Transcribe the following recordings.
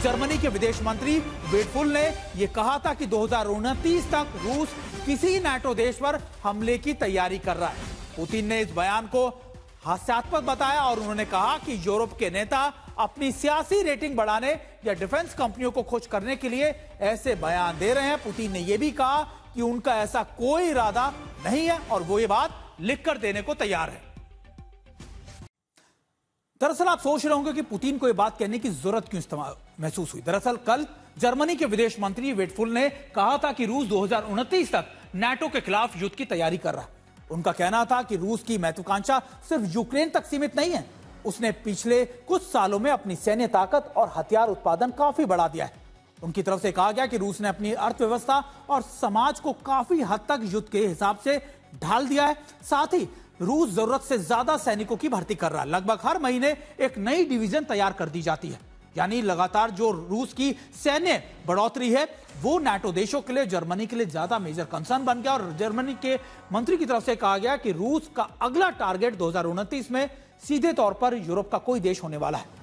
Germany के विदेश मंत्री वेटफुल ने यह कहा था कि 2029 तक रूस किसी नाटो देश पर हमले की तैयारी कर रहा है। पुतिन ने इस बयान को हास्यास्पद बताया और उन्होंने कहा कि यूरोप के नेता अपनी सियासी रेटिंग बढ़ाने या डिफेंस कंपनियों को खुश करने के लिए ऐसे बयान दे रहे हैं। पुतिन ने यह भी कहा कि उनका ऐसा कोई इरादा नहीं है और वो ये बात लिखकर देने को तैयार है। दरअसल आप सोच रहे होंगे कि पुतिन को यह बात कहने की जरूरत क्यों महसूस हुई। दरअसल कल जर्मनी के विदेश मंत्री वेटफुल ने कहा था कि रूस 2029 तक नाटो के खिलाफ युद्ध की तैयारी कर रहा है। उनका कहना था कि रूस की महत्वाकांक्षा सिर्फ यूक्रेन तक सीमित नहीं है, उसने पिछले कुछ सालों में अपनी सैन्य ताकत और हथियार उत्पादन काफी बढ़ा दिया है। उनकी तरफ से कहा गया कि रूस ने अपनी अर्थव्यवस्था और समाज को काफी हद तक युद्ध के हिसाब से ढाल दिया है। साथ ही रूस जरूरत से ज्यादा सैनिकों की भर्ती कर रहा है। लगभग हर महीने एक नई डिवीजन तैयार कर दी जाती है, यानी लगातार जो रूस की सैन्य बढ़ोतरी है वो नाटो देशों के लिए, जर्मनी के लिए ज्यादा मेजर कंसर्न बन गया। और जर्मनी के मंत्री की तरफ से कहा गया कि रूस का अगला टारगेट 2029 में सीधे तौर पर यूरोप का कोई देश होने वाला है।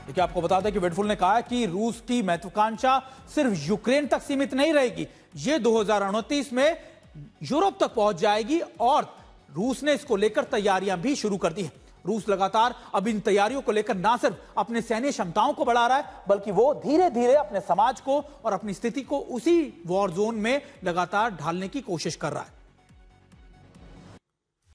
देखिए, आपको बता दें कि वेटफुल ने कहा है कि रूस की महत्वाकांक्षा सिर्फ यूक्रेन तक सीमित नहीं रहेगी, ये 2029 में यूरोप तक पहुंच जाएगी और रूस ने इसको लेकर तैयारियां भी शुरू कर दी है। रूस लगातार अब इन तैयारियों को लेकर ना सिर्फ अपने सैन्य क्षमताओं को बढ़ा रहा है, बल्कि वो धीरे धीरे अपने समाज को और अपनी स्थिति को उसी वॉर जोन में लगातार ढालने की कोशिश कर रहा है।